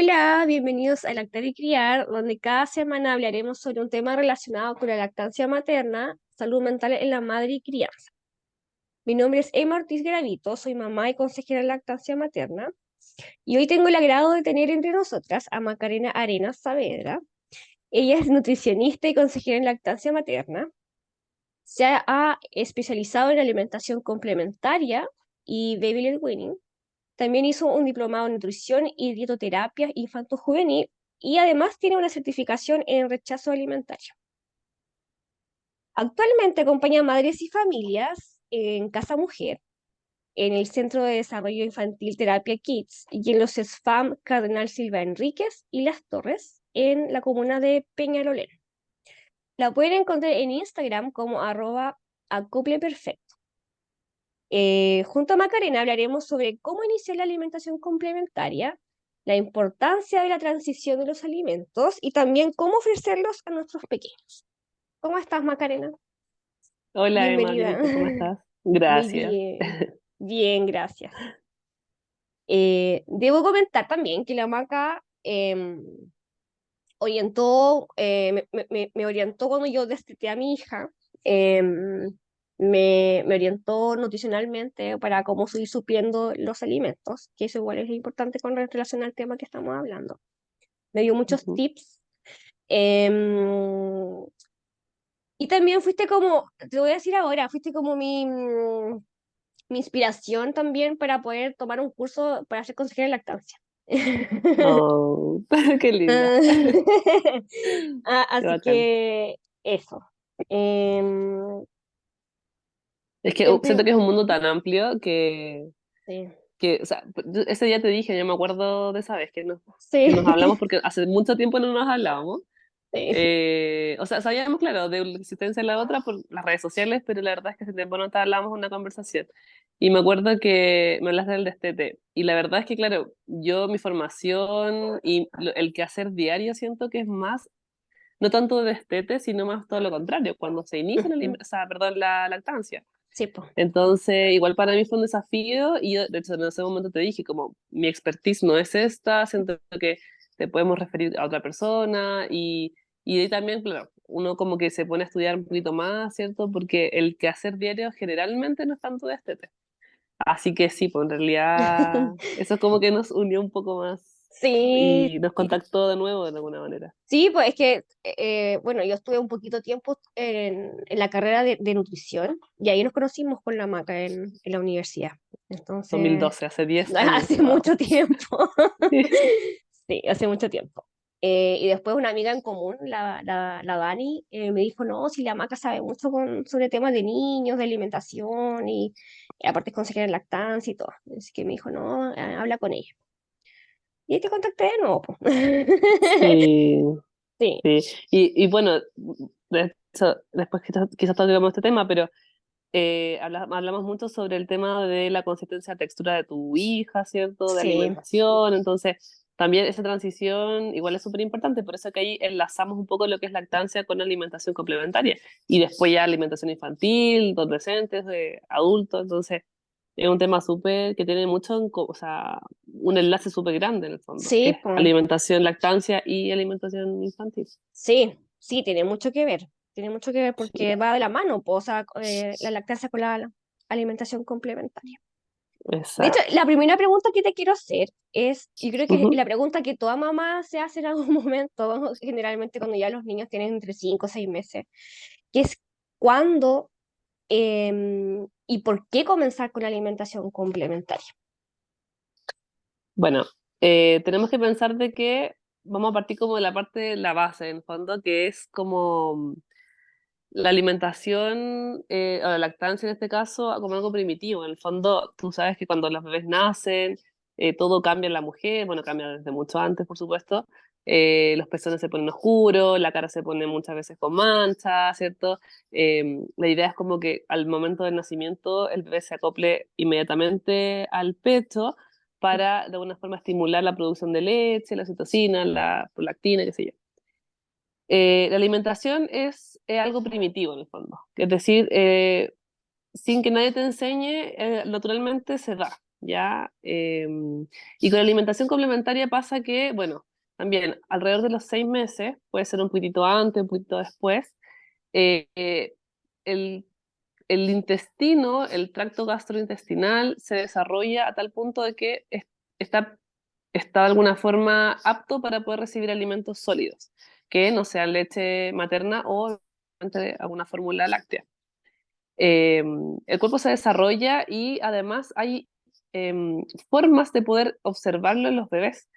Hola, bienvenidos a Lactar y Criar, donde cada semana hablaremos sobre un tema relacionado con la lactancia materna, salud mental en la madre y crianza. Mi nombre es Emma Ortiz Gravito, soy mamá y consejera en lactancia materna, y hoy tengo el agrado de tener entre nosotras a Macarena Arenas Saavedra. Ella es nutricionista y consejera en lactancia materna. Ha especializado en alimentación complementaria y baby led weaning. También hizo un diplomado en nutrición y dietoterapia infanto-juvenil y además tiene una certificación en rechazo alimentario. Actualmente acompaña a madres y familias en Casa Mujer, en el Centro de Desarrollo Infantil Terapia Kids y en los SFAM Cardenal Silva Enríquez y Las Torres en la comuna de Peñalolén. La pueden encontrar en Instagram como @acopleperfecto. Junto a Macarena hablaremos sobre cómo iniciar la alimentación complementaria, la importancia de la transición de los alimentos y también cómo ofrecerlos a nuestros pequeños. ¿Cómo estás, Macarena? Hola Emma, bien, ¿y Bienvenida. tú cómo estás? Muy Gracias. bien. Bien, gracias. Debo comentar también que la Maca me orientó cuando yo desteté a mi hija, me orientó nutricionalmente para cómo seguir supliendo los alimentos, que eso igual es importante con relación al tema que estamos hablando. Me dio muchos Ujú. tips. em, y también fuiste como, te voy a decir ahora, fuiste como mi inspiración también para poder tomar un curso para ser consejera de lactancia. Oh, qué linda. Qué Así bacán. que eso. Em, Es que en siento prim- que es un mundo tan amplio sí, o sea, ese día te dije, yo me acuerdo de esa vez que sí, nos hablamos porque hace mucho tiempo no nos hablábamos. sí. O sea, sabíamos, claro, de la existencia de la otra por las redes sociales, pero la verdad es que hace tiempo no te hablábamos una conversación. Y me acuerdo que me hablaste del destete. Y la verdad es que, claro, yo mi formación y el quehacer diario siento que es más, no tanto de destete, sino más todo lo contrario, cuando se inicia Ujú. o sea, perdón, la lactancia. Sí, pues. Entonces, igual para mí fue un desafío y yo, de hecho, en ese momento te dije, como mi expertise no es esta, siento que te podemos referir a otra persona y de ahí también, claro, uno como que se pone a estudiar un poquito más, ¿cierto? Porque el quehacer diario generalmente no es tanto de este. Así que sí, pues en realidad eso como que nos unió un poco más Sí, y nos contactó de nuevo de alguna manera. sí, pues es que, bueno, yo estuve un poquito tiempo en la carrera de nutrición y ahí nos conocimos con la Maca en la universidad. Entonces, 2012, hace 10 años, hace wow. mucho tiempo. Sí, hace mucho tiempo. Y después una amiga en común, la Dani, me dijo, no, si la Maca sabe mucho sobre temas de niños, de alimentación y aparte es consejera en lactancia y todo. Así que me dijo, no, habla con ella. Y ahí te contacté de nuevo, po. Sí, Sí, sí. Y bueno, de hecho, después quizás toquemos este tema, pero hablamos mucho sobre el tema de la consistencia textura de tu hija, ¿cierto? De sí. alimentación, entonces también esa transición igual es súper importante, por eso que ahí enlazamos un poco lo que es lactancia con alimentación complementaria y después ya alimentación infantil, de adolescentes, de adultos, entonces es un tema súper que tiene mucho, o sea, un enlace súper grande en el fondo, que Sí, es po. alimentación, lactancia y alimentación infantil. Sí, sí, tiene mucho que ver. Tiene mucho que ver porque va de la mano, po, o sea, la lactancia con la alimentación complementaria. De hecho, Exacto. la primera pregunta que te quiero hacer es, yo creo que Ujú. la pregunta que toda mamá se hace en algún momento, generalmente cuando ya los niños tienen entre 5 o 6 meses, que es cuándo y por qué comenzar con la alimentación complementaria. Bueno, tenemos que pensar de que vamos a partir como de la parte de la base, en el fondo, que es como la alimentación o la lactancia en este caso como algo primitivo. En el fondo, tú sabes que cuando los bebés nacen, todo cambia en la mujer, bueno, cambia desde mucho antes, por supuesto. Los pezones se ponen oscuros, la cara se pone muchas veces con manchas, ¿cierto? La idea es como que al momento del nacimiento el bebé se acople inmediatamente al pecho para de alguna forma estimular la producción de leche, la oxitocina, la prolactina, qué sé yo. La alimentación es algo primitivo en el fondo, es decir, sin que nadie te enseñe, naturalmente se da. ¿ya? Y con la alimentación complementaria pasa que, bueno, también alrededor de los 6 meses, puede ser un poquitito antes, un poquito después, eh, eh, el, el intestino, el tracto gastrointestinal se desarrolla a tal punto de que está, está de alguna forma apto para poder recibir alimentos sólidos, que no sean leche materna o alguna fórmula láctea. Eh, el cuerpo se desarrolla y además hay formas de poder observarlo en los bebés.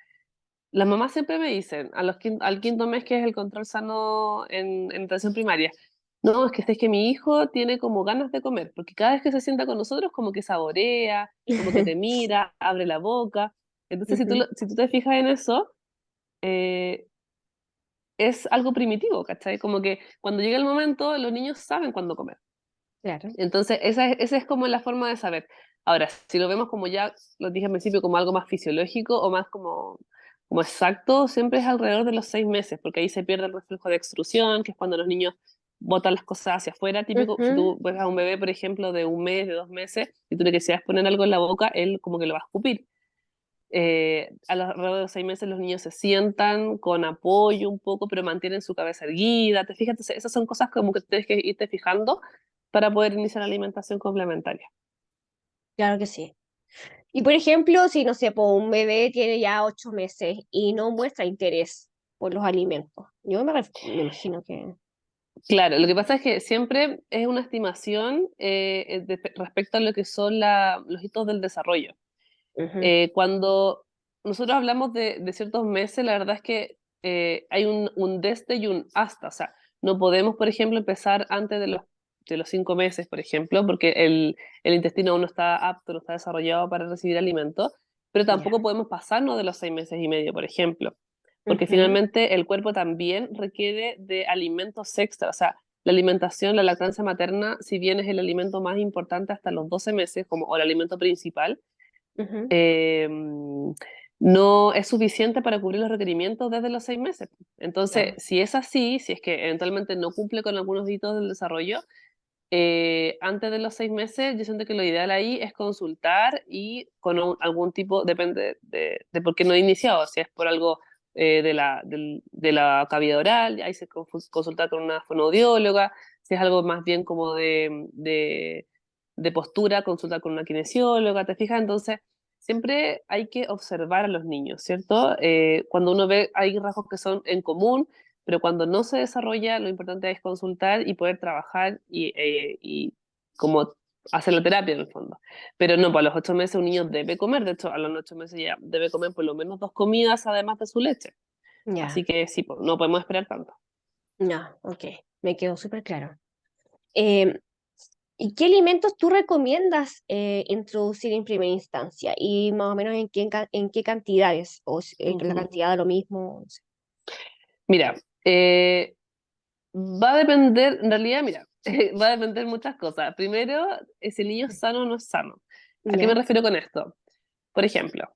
Las mamás siempre me dicen, al quinto mes, que es el control sano en atención primaria, no, es que mi hijo tiene como ganas de comer, porque cada vez que se sienta con nosotros como que saborea, como que te mira, abre la boca. Entonces, Ujú, si tú te fijas en eso, eh, es algo primitivo, ¿cachai? Como que cuando llega el momento, los niños saben cuándo comer. claro. Entonces, esa es como la forma de saber. Ahora, si lo vemos como ya lo dije al principio, como algo más fisiológico o más como exacto, siempre es alrededor de los 6 meses, porque ahí se pierde el reflejo de extrusión, que es cuando los niños botan las cosas hacia afuera. Típico, si Ujú, tú ves a un bebé, por ejemplo, de 1 mes, de 2 meses, y tú le quisieras poner algo en la boca, él como que lo va a escupir. Alrededor de los 6 meses los niños se sientan con apoyo un poco, pero mantienen su cabeza erguida. ¿Te fijas? Entonces, esas son cosas como que tienes que irte fijando para poder iniciar la alimentación complementaria. claro que sí. Y por ejemplo, si no sé, pues, un bebé tiene ya 8 meses y no muestra interés por los alimentos, yo me imagino que... Claro, lo que pasa es que siempre es una estimación respecto a lo que son los hitos del desarrollo. Ujú, Cuando nosotros hablamos de ciertos meses, la verdad es que hay un desde y un hasta. O sea, no podemos, por ejemplo, empezar antes de los 5 meses, por ejemplo, porque el intestino aún no está apto, no está desarrollado para recibir alimentos, pero ya. tampoco podemos pasarnos de los 6 meses y medio, por ejemplo, porque Ujú, finalmente el cuerpo también requiere de alimentos extra. O sea, la alimentación, la lactancia materna, si bien es el alimento más importante hasta los 12 meses, como, o el alimento principal, ujú, eh, no es suficiente para cubrir los requerimientos desde los 6 meses. Entonces, claro. si es así, si es que eventualmente no cumple con algunos hitos del desarrollo, antes de los 6 meses, yo siento que lo ideal ahí es consultar y con algún tipo, depende de por qué no he iniciado, si es por algo de la cavidad oral, ahí se consulta con una fonoaudióloga, si es algo más bien como de postura, consulta con una kinesióloga, ¿te fijas? Entonces, siempre hay que observar a los niños, ¿cierto? Cuando uno ve, hay rasgos que son en común, pero cuando no se desarrolla, lo importante es consultar y poder trabajar y como hacer la terapia en el fondo. Pero no, para los 8 meses un niño debe comer, de hecho a los 8 meses ya debe comer por lo menos 2 comidas además de su leche. Así Ya, que sí, pues, no podemos esperar tanto. no, ok, me quedó súper claro. Em, ¿Y qué alimentos tú recomiendas introducir en primera instancia? Y más o menos en qué cantidades, o que la Ujú. cantidad de lo mismo. No sé. Mira, va a depender, en realidad, mira, va a depender muchas cosas. Primero, si el niño es sano o no es sano. ¿A qué me Ya, refiero con esto? Por ejemplo,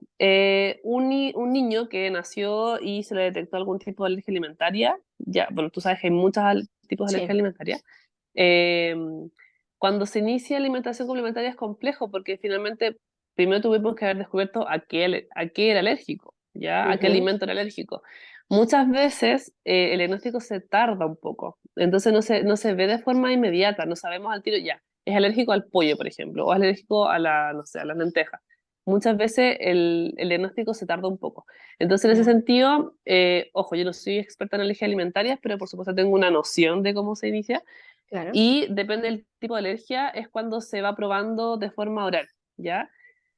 un niño que nació y se le detectó algún tipo de alergia alimentaria, ya, bueno, tú sabes que hay muchos tipos de alergia sí. alimentaria. eh, Cuando se inicia alimentación complementaria es complejo porque finalmente primero tuvimos que haber descubierto a qué era alérgico, ¿ya? A qué Ujú, alimento era alérgico. Muchas veces el diagnóstico se tarda un poco, entonces no se ve de forma inmediata, no sabemos al tiro ya. Es alérgico al pollo, por ejemplo, o es alérgico a no sé, a las lentejas. Muchas veces el diagnóstico se tarda un poco. Entonces, en ese ya, sentido, ojo, yo no soy experta en alergias alimentarias, pero por supuesto tengo una noción de cómo se inicia. claro. Y depende del tipo de alergia, es cuando se va probando de forma oral, ¿ya?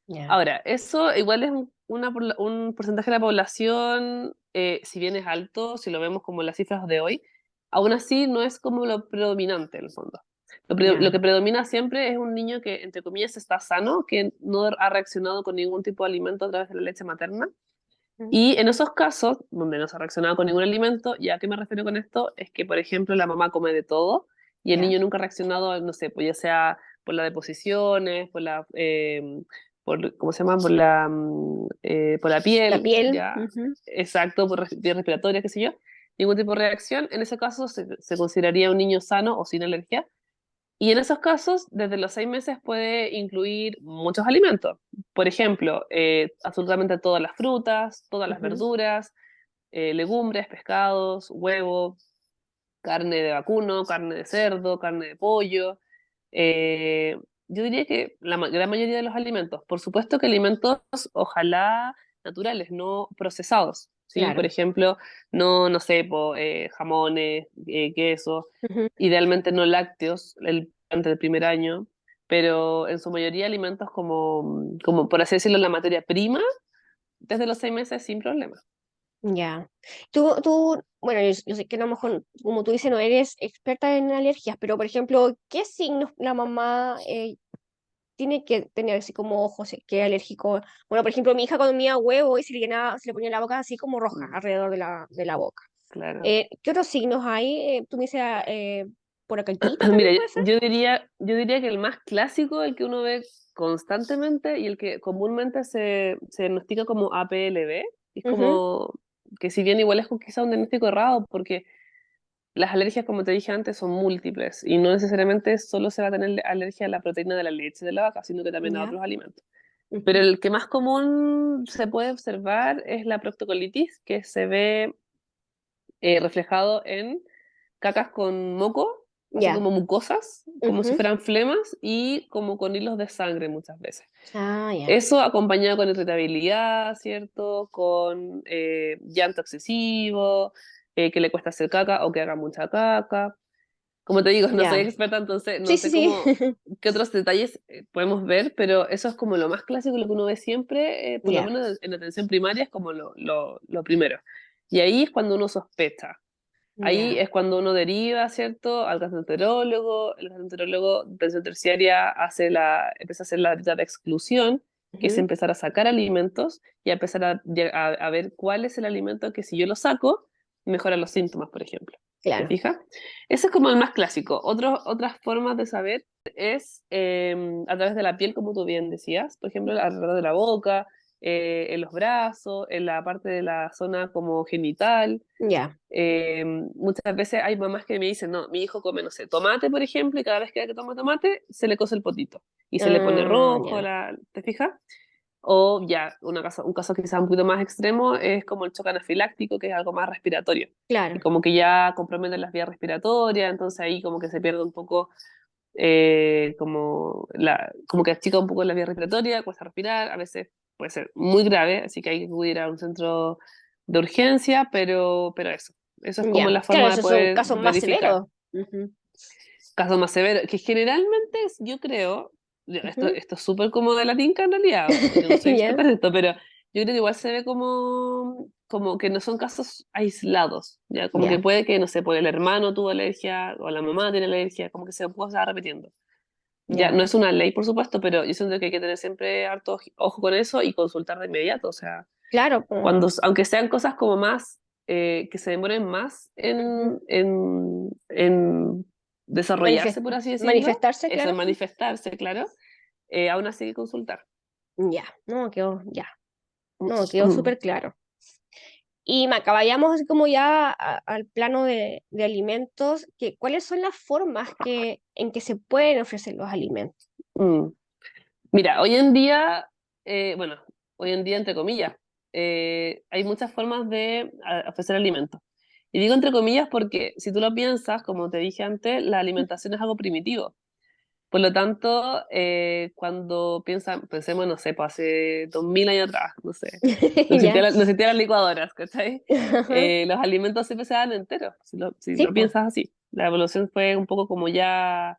Ya, Ahora, eso igual es un porcentaje de la población, si bien es alto, si lo vemos como las cifras de hoy, aún así no es como lo predominante en el fondo. Lo ya, que predomina siempre es un niño que, entre comillas, está sano, que no ha reaccionado con ningún tipo de alimento a través de la leche materna. mm, Y en esos casos, donde no se ha reaccionado con ningún alimento, ¿y a qué me refiero con esto? Es que, por ejemplo, la mamá come de todo y el ya. niño nunca ha reaccionado, no sé, pues ya sea por las deposiciones, ¿cómo se llama? Por la La piel, piel. ya, Ujú, exacto, por vía respiratoria, qué sé yo, ningún tipo de reacción. En ese caso se consideraría un niño sano o sin alergia. Y en esos casos, desde los 6 meses puede incluir muchos alimentos. Por ejemplo, absolutamente todas las frutas, todas las Ujú. verduras, legumbres, pescados, huevo, carne de vacuno, carne de cerdo, carne de pollo. Eh, yo diría que la gran mayoría de los alimentos. Por supuesto que alimentos, ojalá naturales, no procesados. ¿Sí? Por Claro. ejemplo, no sé, jamones, queso, Ujú. idealmente no lácteos durante el primer año, pero en su mayoría alimentos como, por así decirlo, la materia prima, desde los 6 meses sin problema. Ya. Bueno, yo sé que a lo mejor, como tú dices, no eres experta en alergias, pero por ejemplo, ¿qué signos la mamá tiene que tener así como ojos, que es alérgico? Bueno, por ejemplo, mi hija comía huevo y se le ponía la boca así como roja Mm, alrededor de la boca. claro. ¿Qué otros signos hay? Tú me dices, por acá también Mira, puede ser. yo diría que el más clásico, el que uno ve constantemente y el que comúnmente se diagnostica como APLB, es Ujú. como que si bien igual es quizá un diagnóstico errado, porque las alergias, como te dije antes, son múltiples y no necesariamente solo se va a tener alergia a la proteína de la leche de la vaca, sino que también a Ya. otros alimentos. Pero Ujú. el que más común se puede observar es la proctocolitis, que se ve reflejado en cacas con moco, así Ya. como mucosas, como si Ujú. fueran flemas y como con hilos de sangre muchas veces. Ah, ya. Eso acompañado con irritabilidad, ¿cierto? Con llanto excesivo, que le cuesta hacer caca o que haga mucha caca. Como te digo, no soy Ya. experta, entonces no Sí, sí, sé sí. qué otros detalles podemos ver, pero eso es como lo más clásico, lo que uno ve siempre, por lo Ya. menos en atención primaria, es como lo primero. Y ahí es cuando uno sospecha. Ahí Ya. es cuando uno deriva, ¿cierto?, al gastroenterólogo. El gastroenterólogo de atención terciaria empieza a hacer la dieta de exclusión, que es Ujú. empezar a sacar alimentos y a empezar a ver cuál es el alimento que si yo lo saco, mejora los síntomas, por ejemplo. ¿Te Claro. fijas? Ese es como el más clásico. Otras formas de saber es a través de la piel, como tú bien decías, por ejemplo, alrededor de la boca, en los brazos, en la parte de la zona como genital. Ya. Muchas veces hay mamás que me dicen, no, mi hijo come, no sé, tomate, por ejemplo, y cada vez que toma tomate, se le cose el potito. Y se le pone Ah, rojo, ya. ¿te fijas? O ya, un caso quizás un poquito más extremo es como el choque anafiláctico, que es algo más respiratorio. Y Claro. como que ya compromete las vías respiratorias, entonces ahí como que se pierde un poco, como que achica un poco la vía respiratoria, cuesta respirar, a veces puede ser muy grave, así que hay que acudir a un centro de urgencia, pero eso es como Ya. la Claro, forma de esos son poder casos más verificar. severos. Ujú. Casos más severos, que generalmente yo creo, esto, Ujú. esto es súper como de la tinca en realidad, porque no soy Ya. experta en esto, pero yo creo que igual se ve como que no son casos aislados, ya como que Ya. puede que, no sé, por el hermano tuvo alergia o la mamá tiene alergia, como que se puede estar repitiendo. Ya, no Ya. es una ley, por supuesto, pero yo siento que hay que tener siempre harto ojo con eso y consultar de inmediato. O sea, Claro, po. aunque sean cosas como más, que se demoren más Ujú. en desarrollarse, por así decirlo, Manifestarse, eso, en claro. manifestarse, claro, aún así hay que consultar. Ya. No, quedó, ya. No, quedó súper claro. Y Maca, vayamos así como ya al plano de alimentos, ¿cuáles son las formas en que se pueden ofrecer los alimentos? Mm. Mira, hoy en día, bueno, hoy en día entre comillas, hay muchas formas de ofrecer alimentos. Y digo entre comillas porque si tú lo piensas, como te dije antes, la alimentación es algo primitivo. Por lo tanto, cuando pensemos, no sé, pues hace 2000 años atrás, no sé, Ya. no existían las licuadoras, ¿cachai? Ajá. Los alimentos siempre se dan enteros, si Sí, lo pues. piensas así. La evolución fue un poco como ya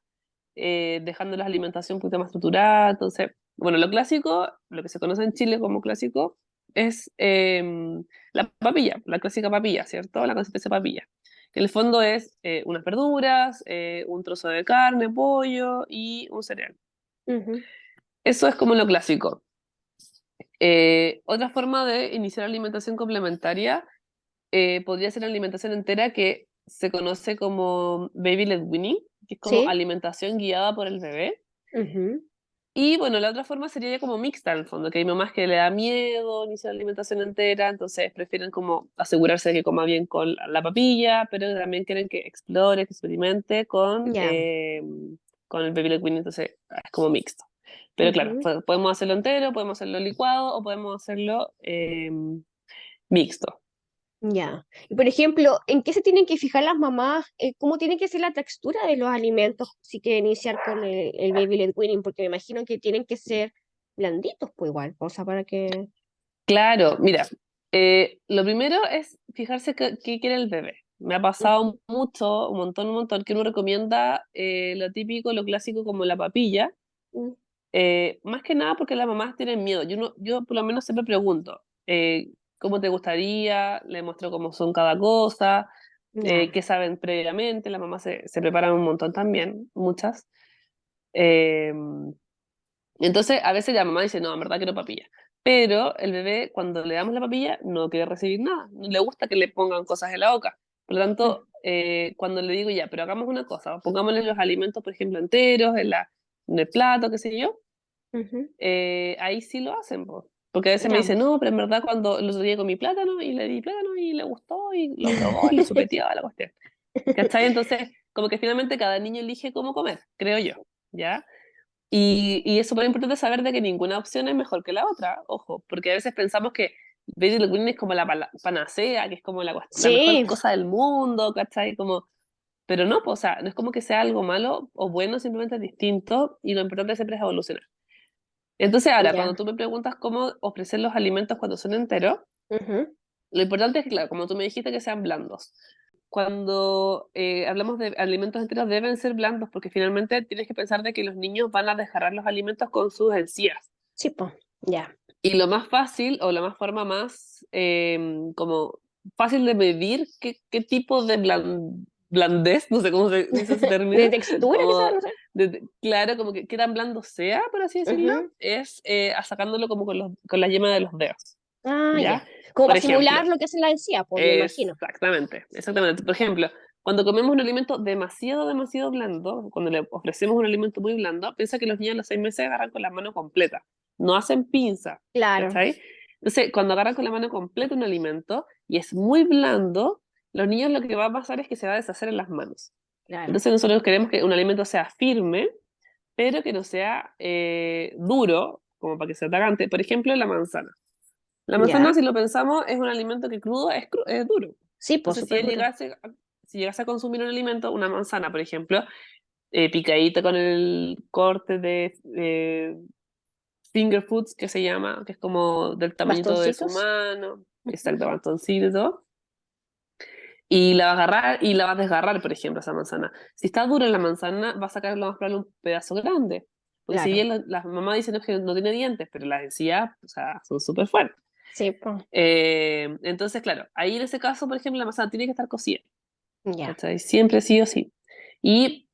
dejando la alimentación un poquito más estructurada. Entonces, bueno, lo clásico, lo que se conoce en Chile como clásico, es la papilla, la clásica papilla, ¿cierto? La consistencia de papilla. Que en el fondo es unas verduras, un trozo de carne, pollo y un cereal. Ujú. Eso es como lo clásico. Otra forma de iniciar alimentación complementaria podría ser alimentación entera que se conoce como baby led weaning, que es como Sí. alimentación guiada por el bebé. Ujú. Y bueno, la otra forma sería ya como mixta en el fondo, que hay mamás que le da miedo iniciar la alimentación entera, entonces prefieren como asegurarse de que coma bien con la papilla, pero también quieren que explore, que experimente Ya. con el baby led weaning, entonces es como mixto. Pero claro, Ujú. podemos hacerlo entero, podemos hacerlo licuado o podemos hacerlo mixto. Ya. Y por ejemplo, ¿en qué se tienen que fijar las mamás? ¿Cómo tiene que ser la textura de los alimentos si quieren iniciar con el baby led weaning? Porque me imagino que tienen que ser blanditos, pues igual, o sea, para que... Claro, mira, lo primero es fijarse qué quiere el bebé. Me ha pasado mucho, un montón, que uno recomienda lo típico, lo clásico como la papilla, Mm, más que nada porque las mamás tienen miedo. Yo por lo menos siempre pregunto, ¿cómo te gustaría? Le muestro cómo son cada cosa, ya. qué saben previamente. Las mamás se preparan un montón también, muchas. Eh, entonces, a veces la mamá dice, no, en verdad quiero papilla. Pero el bebé, cuando le damos la papilla, no quiere recibir nada. No le gusta que le pongan cosas en la boca. Por lo Mm, tanto, cuando le digo, ya, pero hagamos una cosa, pongámosle los alimentos, por ejemplo, enteros, en el plato, qué sé yo, ujú. ahí sí lo hacen, po. Porque a veces me Ya. dicen, no, pero en verdad cuando el otro día comí plátano y le di plátano y le gustó y lo probó y lo chupeteaba la cuestión. ¿Cachai? Entonces, como que finalmente cada niño elige cómo comer, creo yo, ¿ya? Y es súper importante saber de que ninguna opción es mejor que la otra, ojo, porque a veces pensamos que Baby Led Weaning es como la panacea, que es como la mejor Sí, cosa del mundo, ¿cachai? Como, pero no, pues, o sea, no es como que sea algo malo o bueno, simplemente es distinto y lo importante siempre es evolucionar. Entonces, ahora, ya. cuando tú me preguntas cómo ofrecer los alimentos cuando son enteros, Ujú. lo importante es que, claro, como tú me dijiste, que sean blandos. Cuando hablamos de alimentos enteros, deben ser blandos, porque finalmente tienes que pensar de que los niños van a desjarrar los alimentos con sus encías. Sí, pues, ya. Y lo más fácil, o la más forma más como fácil de medir qué tipo de blandez, no sé cómo se dice ese De término, textura, quizás, como no sé. claro, como que qué tan blando sea, por así decirlo, Ujú. es sacándolo como con la yema de los dedos, Ah, ¿ya? ya. Como Por para simular ejemplo, lo que hace la encía, pues, me imagino. exactamente, exactamente. Por ejemplo, cuando comemos un alimento demasiado, demasiado blando, cuando le ofrecemos un alimento muy blando, piensa que los niños a los 6 meses agarran con la mano completa, no hacen pinza, Claro, ¿cachai? Entonces, cuando agarran con la mano completa un alimento y es muy blando, los niños lo que va a pasar es que se va a deshacer en las manos. claro. Entonces, nosotros queremos que un alimento sea firme, pero que no sea duro, como para que sea tragante. Por ejemplo, la manzana. La manzana, Ya. si lo pensamos, es un alimento que crudo es duro. Sí, pues, Entonces, si súper él duro. llegase a consumir un alimento, una manzana, por ejemplo, picadita con el corte de finger foods, que se llama, que es como del tamañito de su Bastoncitos. mano, Ujú. exacto, bastoncito y todo, y la vas a agarrar y la vas a desgarrar, por ejemplo, esa manzana. Si está dura la manzana, va a sacar lo más probable un pedazo grande. Porque si Claro. bien las mamás dicen no, que no tiene dientes, pero las encías, o sea, son súper fuertes. Sí, pues. Entonces, claro, ahí en ese caso, por ejemplo, la manzana tiene que estar cocida, Ya. ¿cachai? Siempre sí o sí. Y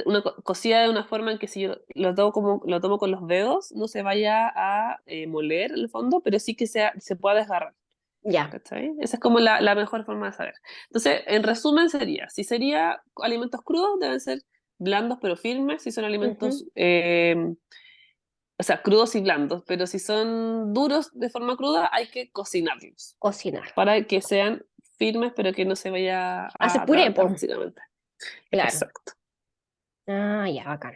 una cocida de una forma en que si yo lo tomo con los dedos, no se vaya a moler en el fondo, pero sí que se pueda desgarrar, Ya. ¿cachai? Esa es como la mejor forma de saber. Entonces, en resumen sería, si sería alimentos crudos, deben ser blandos pero firmes, si son Ujú. alimentos o sea, crudos y blandos, pero si son duros de forma cruda, hay que cocinarlos Cocinar. para que sean firmes, pero que no se vaya Hace a puré, atragantar, pues. básicamente. Claro. Exacto. Ah, ya, bacán.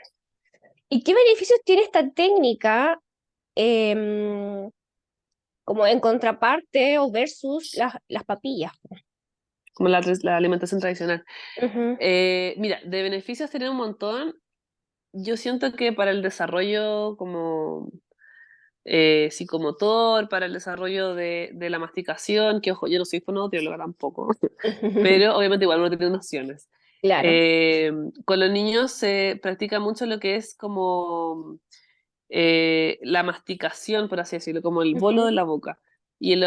¿Y qué beneficios tiene esta técnica em, como en contraparte o versus las papillas? Como la alimentación tradicional. Ujú, Mira, de beneficios tiene un montón. Yo siento que para el desarrollo como psicomotor, para el desarrollo de la masticación, que ojo, yo no soy fonoaudióloga tampoco, pero obviamente igual uno tiene nociones. claro. Eh, con los niños se practica mucho lo que es como la masticación, por así decirlo, como el bolo Ujú, de la boca. Y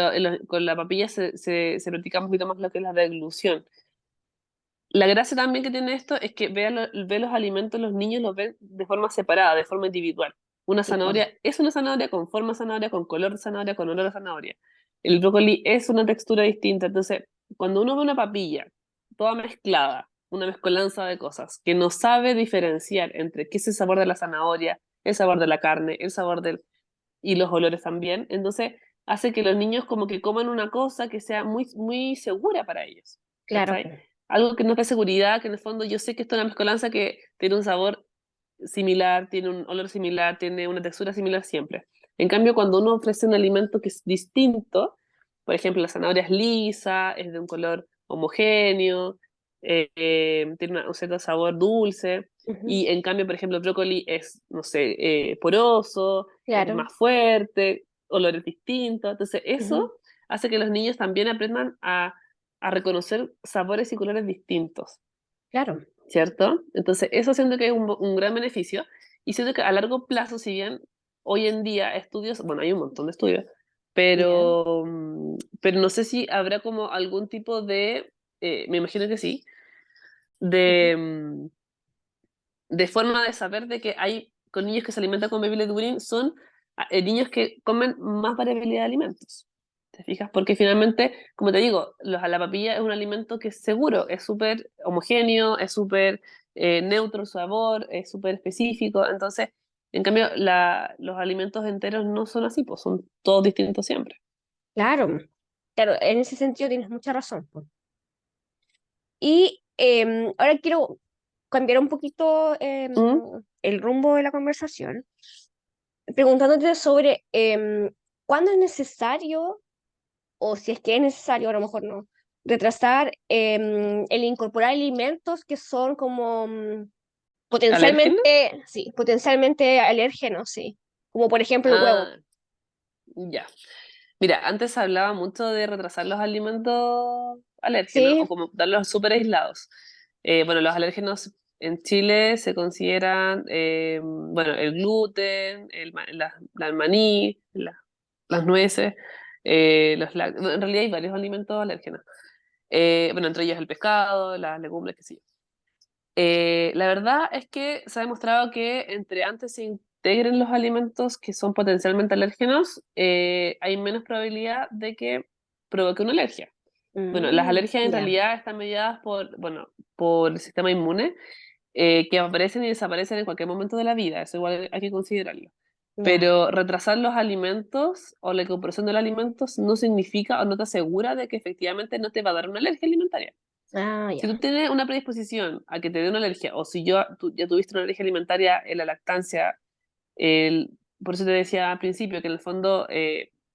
con la papilla se practica un poquito más lo que es la deglución. La gracia también que tiene esto es que ve los alimentos, los niños los ven de forma separada, de forma individual. Una sí, po. zanahoria es una zanahoria con forma de zanahoria, con color de zanahoria, con olor a zanahoria. El brócoli es una textura distinta. Entonces, cuando uno ve una papilla toda mezclada, una mezcolanza de cosas, que no sabe diferenciar entre qué es el sabor de la zanahoria, el sabor de la carne, el sabor del... y los olores también, entonces hace que los niños como que coman una cosa que sea muy, muy segura para ellos. Claro, po. ¿Cachai? Algo que nos dé seguridad, que en el fondo yo sé que esto es una mezcolanza que tiene un sabor similar, tiene un olor similar, tiene una textura similar siempre. En cambio, cuando uno ofrece un alimento que es distinto, por ejemplo, la zanahoria es lisa, es de un color homogéneo, tiene un cierto sabor dulce, Ujú, y en cambio, por ejemplo, el brócoli es, no sé, poroso, es claro. más fuerte, olores distintos. Entonces, Ujú, eso hace que los niños también aprendan a reconocer sabores y colores distintos. claro. ¿Cierto? Entonces, eso siento que es un gran beneficio y siento que a largo plazo, si bien hoy en día estudios, bueno, hay un montón de estudios, Ya. pero no sé si habrá como algún tipo de, me imagino que sí, Ujú, de, de forma de saber de que hay con niños que se alimentan con baby led weaning son niños que comen más variabilidad de alimentos. ¿Te fijas? Porque finalmente, como te digo, la papilla es un alimento que es seguro, es súper homogéneo, es súper neutro el sabor, es súper específico. Entonces, en cambio, los alimentos enteros no son así, pues son todos distintos siempre. claro. Claro, en ese sentido tienes mucha razón, po. Y ahora quiero cambiar un poquito ¿Mm? el rumbo de la conversación, preguntándote sobre cuándo es necesario, o si es que es necesario, a lo mejor no, retrasar el incorporar alimentos que son como ¿Alérgeno? potencialmente, sí, potencialmente alérgenos, sí, como por ejemplo el huevo. Ah, ya. Mira, antes hablaba mucho de retrasar los alimentos alérgenos o Sí, como darlos súper aislados. Bueno, los alérgenos en Chile se consideran, bueno, el gluten, el maní, las nueces, bueno, en realidad hay varios alimentos alérgenos. Bueno, entre ellos el pescado, las legumbres, qué sé yo. La verdad es que se ha demostrado que entre antes se integren los alimentos que son potencialmente alérgenos, hay menos probabilidad de que provoque una alergia. Bueno, las alergias en ya, realidad están mediadas por, bueno, por el sistema inmune, que aparecen y desaparecen en cualquier momento de la vida, eso igual hay que considerarlo. ya, Pero retrasar los alimentos o la incorporación de los alimentos no significa o no te asegura de que efectivamente no te va a dar una alergia alimentaria. ah, Si ya, tú tienes una predisposición a que te dé una alergia, o si tú ya tuviste una alergia alimentaria en la lactancia, el, por eso te decía al principio que en el fondo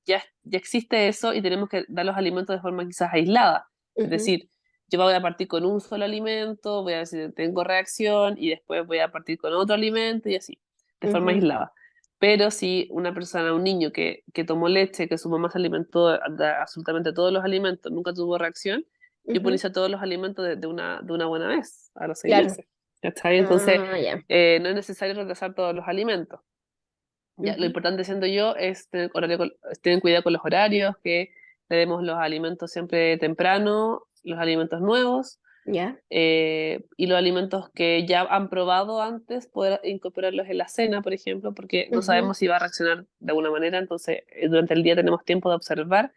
ya existe eso y tenemos que dar los alimentos de forma quizás aislada. Es ujú, decir, yo voy a partir con un solo alimento, voy a ver si tengo reacción y después voy a partir con otro alimento y así, de forma ujú, aislada. Pero si una persona, un niño que tomó leche, que su mamá se alimentó de absolutamente todos los alimentos, nunca tuvo reacción, yo puedo ujú, iniciar todos los alimentos de una buena vez, a los seis claro, meses. ¿Cachai? Entonces, ah, ya, no es necesario retrasar todos los alimentos. Ya, lo ujú, importante, siendo yo, es tener cuidado con los horarios, que le demos los alimentos siempre temprano, los alimentos nuevos, ya, y los alimentos que ya han probado antes, poder incorporarlos en la cena, por ejemplo, porque no ujú, sabemos si va a reaccionar de alguna manera, entonces durante el día tenemos tiempo de observar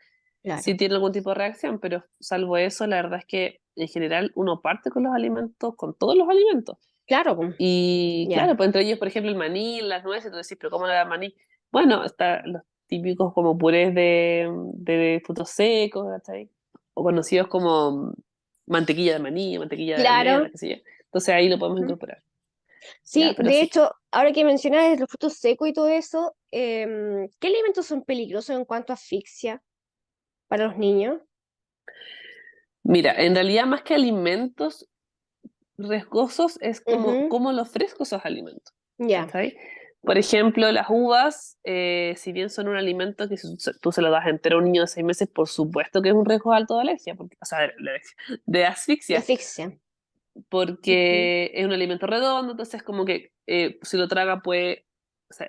si claro, tiene algún tipo de reacción, pero salvo eso, la verdad es que en general uno parte con los alimentos, con todos los alimentos. claro, pues, Y ya, claro, pues entre ellos, por ejemplo, el maní, las nueces, tú decís, pero ¿cómo le da maní? Bueno, están los típicos como purés de frutos secos, ¿cachai? O conocidos como mantequilla de maní, mantequilla de almendra, claro. qué sé yo. Entonces ahí lo podemos Ujú. incorporar. Ya, Sí, pero de sí. hecho, ahora que mencionas los frutos secos y todo eso, ¿qué alimentos son peligrosos en cuanto a asfixia para los niños? Mira, en realidad más que alimentos riesgosos es como Ujú, cómo lo ofrezco esos alimentos. ya, ¿Cachai? Por ejemplo, las uvas, si bien son un alimento que si tú se lo das entero a un niño de 6 meses, por supuesto que es un riesgo alto de alergia, o sea, de de asfixia, asfixia. Ujú, porque es un alimento redondo, entonces como que si lo traga puede, o sea,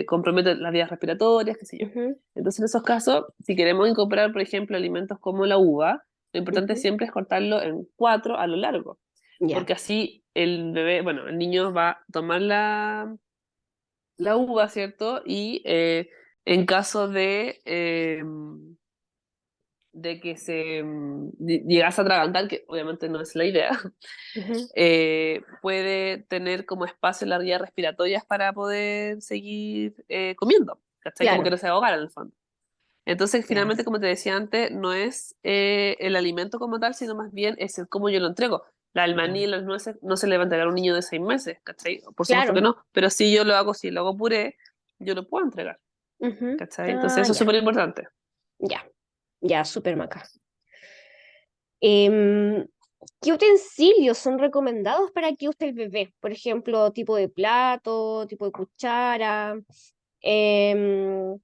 compromete las vías respiratorias, qué sé yo. ujú, Entonces en esos casos, si queremos incorporar, por ejemplo, alimentos como la uva, lo importante ujú, siempre es cortarlo en cuatro a lo largo, ya, porque así el bebé, bueno, el niño va a tomar la uva, ¿cierto? Y en caso de que se llegase a atragantar, que obviamente no es la idea, ujú, puede tener como espacio en las vías respiratorias para poder seguir comiendo, ¿cachai? Como que claro, no se ahogar en el fondo. Entonces, ya, finalmente, como te decía antes, no es el alimento como tal, sino más bien es el cómo yo lo entrego. El maní y las nueces no se le va a entregar a un niño de 6 meses, ¿cachai? Por supuesto que Claro. no, pero si yo lo hago, si lo hago puré, yo lo puedo entregar, Ujú. ¿cachai? Entonces Ah, eso es ya, súper importante. ya, ya, súper maca. Em, ¿Qué utensilios son recomendados para que use el bebé? Por ejemplo, tipo de plato, tipo de cuchara. em,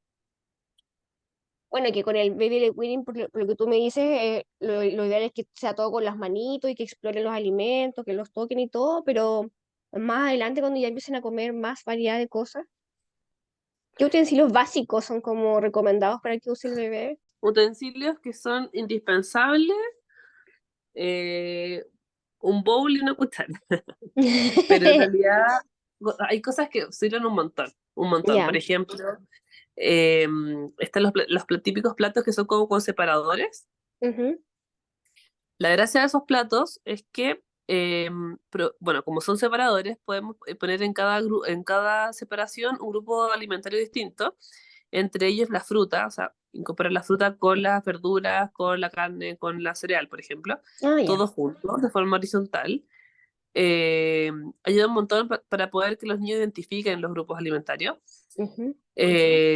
bueno, que con el baby led weaning, por lo que tú me dices, lo ideal es que sea todo con las manitos y que exploren los alimentos, que los toquen y todo, pero más adelante, cuando ya empiecen a comer más variedad de cosas, ¿qué utensilios básicos son como recomendados para que use el bebé? Utensilios que son indispensables, eh, un bowl y una cuchara. Pero en realidad hay cosas que sirven un montón, un montón. Por Ya. ejemplo, están los típicos platos que son como con separadores. Ujú. La gracia de esos platos es que, bueno, como son separadores, podemos poner en cada separación un grupo alimentario distinto, entre ellos la fruta, o sea, incorporar la fruta con las verduras, con la carne, con la cereal, por ejemplo, Ah, ya. todo junto, de forma horizontal. eh, Ayuda un montón para poder que los niños identifiquen los grupos alimentarios. Ujú.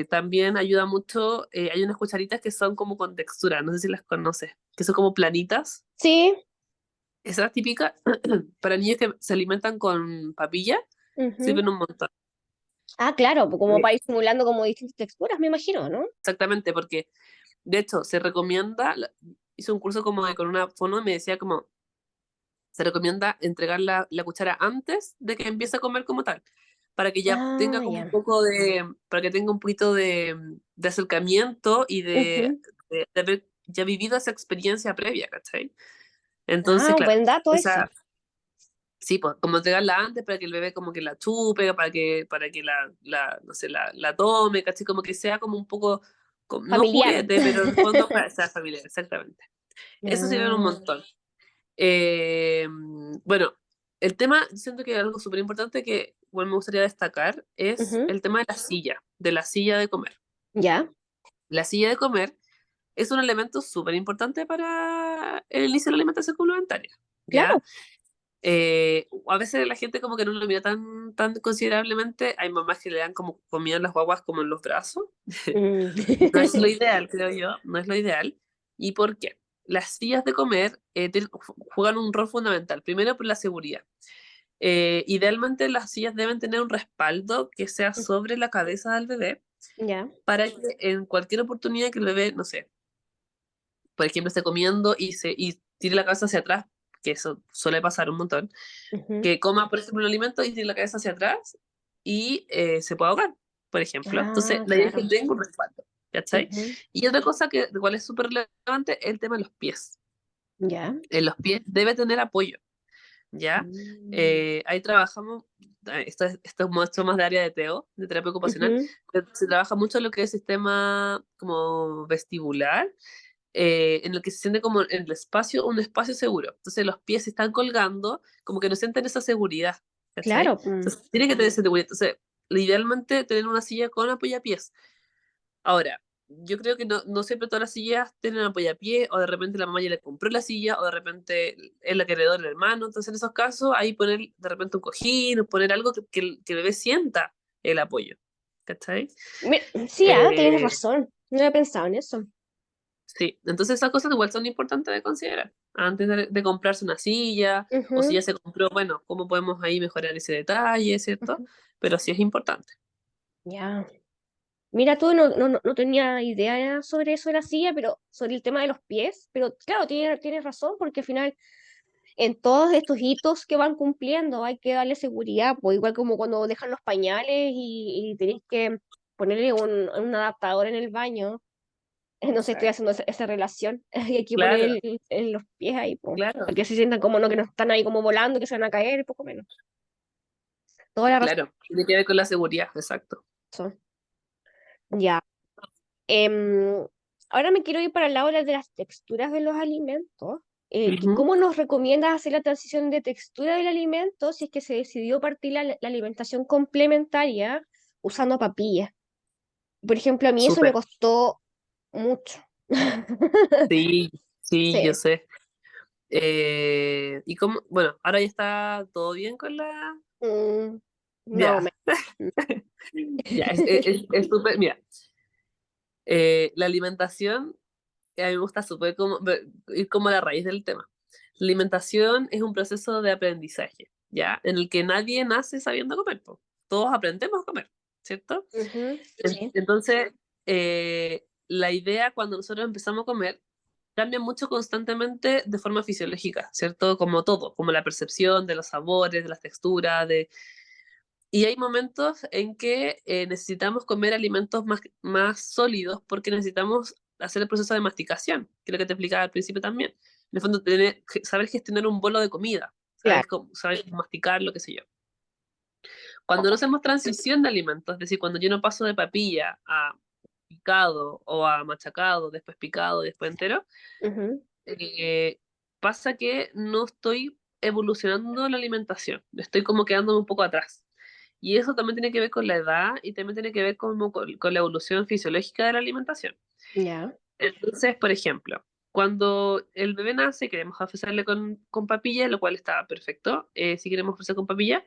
También ayuda mucho, hay unas cucharitas que son como con textura, no sé si las conoces, que son como planitas. Sí. Esas típicas para niños que se alimentan con papilla, Ujú. sirven un montón. Ah, claro, pues como Eh, para ir simulando como distintas texturas, me imagino, ¿no? Exactamente, porque de hecho se recomienda, hice un curso como con una fono y me decía como, se recomienda entregar la cuchara antes de que empiece a comer como tal, para que ya tenga Ah, como un ya. poco para que tenga un poquito de acercamiento y Ujú. de haber ya vivido esa experiencia previa, ¿cachai? Entonces, Ah, claro, buen dato esa, ese. sí, pues, como entregarla antes para que el bebé como que la chupe, para que no sé, la tome, ¿cachai? Como que sea como un poco, no Familiar. juguete, pero en el fondo para esa familia, exactamente. Eso sirve un Ah, montón. Eh, bueno, el tema, siento que algo súper importante que igual me gustaría destacar es ujú. el tema de la silla de comer. Ya, La silla de comer es un elemento súper importante para el inicio de la alimentación complementaria, claro. ¿ya? A veces la gente como que no lo mira tan considerablemente. Hay mamás que le dan como comida a las guaguas como en los brazos. Mm. No es lo ideal, creo yo, no es lo ideal. ¿Y por qué? Las sillas de comer juegan un rol fundamental. Primero por la seguridad. Idealmente las sillas deben tener un respaldo que sea sobre la cabeza del bebé Ya. para que en cualquier oportunidad que el bebé, no sé, por ejemplo, esté comiendo y tire la cabeza hacia atrás, que eso suele pasar un montón, Ujú. que coma, por ejemplo, un alimento y tire la cabeza hacia atrás y se pueda ahogar, por ejemplo. Entonces, Ah, la idea es que claro. tenga un respaldo, ¿cachai? Ujú. Y otra cosa que igual es súper relevante es el tema de los pies. Ya. En los pies debe tener apoyo, ¿ya? Mm. Ahí trabajamos, esto es mucho más de área de TEO, de terapia ocupacional, Ujú. se trabaja mucho en lo que es sistema como vestibular, en el que se siente como en el espacio, un espacio seguro. Entonces los pies se están colgando, como que no sienten esa seguridad, ¿cachai? Claro. Mm. Entonces tiene que tener esa seguridad. Entonces, idealmente tener una silla con apoyapiés. Ahora, yo creo que no siempre todas las sillas tienen apoyapiés, o de repente la mamá ya le compró la silla, o de repente es la que heredó el hermano. Entonces, en esos casos, ahí poner de repente un cojín, o poner algo que el bebé sienta el apoyo, ¿cachai? Sí, tienes Eh, razón. No había pensado en eso. Sí, entonces esas cosas igual son importantes de considerar antes de comprarse una silla, o si Ujú. ya se compró, bueno, cómo podemos ahí mejorar ese detalle, ¿cierto? Ujú. Pero sí es importante. Ya. Mira, tú no tenía idea sobre eso de la silla, pero sobre el tema de los pies. Pero claro, tienes razón, porque al final, en todos estos hitos que van cumpliendo, hay que darle seguridad. Pues igual como cuando dejan los pañales y tenés que ponerle un adaptador en el baño. No sé, estoy Exacto. haciendo esa relación. Y hay que poner Claro, los pies ahí, pues, claro, para que se sientan como no, que no están ahí como volando, que se van a caer, poco menos. Toda la claro. Tiene que ver con la seguridad, exacto. razón. Ya. Em, Ahora me quiero ir para el lado de las texturas de los alimentos. Ujú. ¿Cómo nos recomiendas hacer la transición de textura del alimento si es que se decidió partir la alimentación complementaria usando papillas? Por ejemplo, a mí eso me Súper. costó mucho. Sí, sí, yo Sí. sé. Y como, bueno, ahora ya está todo bien con la... Mm, más o Ya, menos. ya, es súper, mira, la alimentación, a mí me gusta súper como, ir como a la raíz del tema. La alimentación es un proceso de aprendizaje, ¿ya? En el que nadie nace sabiendo comer, po. Todos aprendemos a comer, ¿cierto? Ujú, sí, Entonces, la idea cuando nosotros empezamos a comer cambia mucho constantemente de forma fisiológica, ¿cierto? Como todo, como la percepción de los sabores, de las texturas, de... Y hay momentos en que necesitamos comer alimentos más sólidos porque necesitamos hacer el proceso de masticación, que es lo que te explicaba al principio también. En el fondo, saber gestionar un bolo de comida, claro. saber masticar, lo que sé yo. Cuando no hacemos transición de alimentos, es decir, cuando yo no paso de papilla a picado o a machacado, después picado, después entero, Ujú, eh, pasa que no estoy evolucionando la alimentación, estoy como quedándome un poco atrás. Y eso también tiene que ver con la edad y también tiene que ver como con la evolución fisiológica de la alimentación. ya, Entonces, por ejemplo, cuando el bebé nace, queremos ofrecerle con papilla, lo cual está perfecto. Si queremos ofrecer con papilla,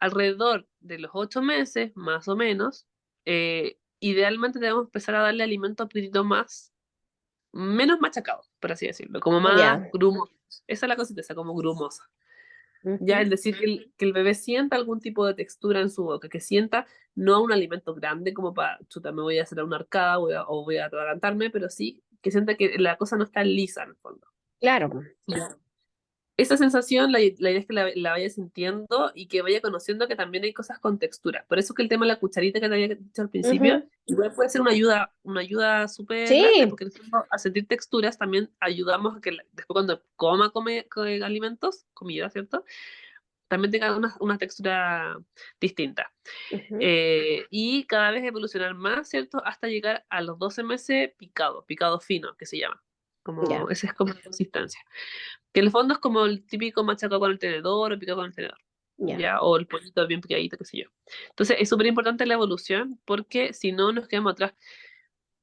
alrededor de los 8 meses, más o menos, idealmente debemos empezar a darle alimento un poquitito más, menos machacado, por así decirlo, como más ya. grumoso. Esa es la consistencia, como grumosa. Ya, Ujú, es decir, que el bebé sienta algún tipo de textura en su boca, que sienta no un alimento grande como para, chuta, me voy a hacer una arcada o voy a atragantarme, pero sí que sienta que la cosa no está lisa en el fondo. claro. Ya. Esa sensación, la idea es que la vaya sintiendo y que vaya conociendo que también hay cosas con textura. Por eso que el tema de la cucharita que te había dicho al principio, Ujú, igual puede ser una ayuda súper grande, sí, porque en el fondo, a sentir texturas también ayudamos a que después cuando come alimentos, comida, ¿cierto? También tenga una textura distinta. ujú, Y cada vez evolucionar más, ¿cierto? Hasta llegar a los 12 meses picado fino, que se llama. ya, Esa es como la consistencia. Que en el fondo es como el típico machacado con el tenedor o picado con el tenedor, ya, ¿ya? O el pollito bien picadito, qué sé yo. Entonces es súper importante la evolución porque si no nos quedamos atrás.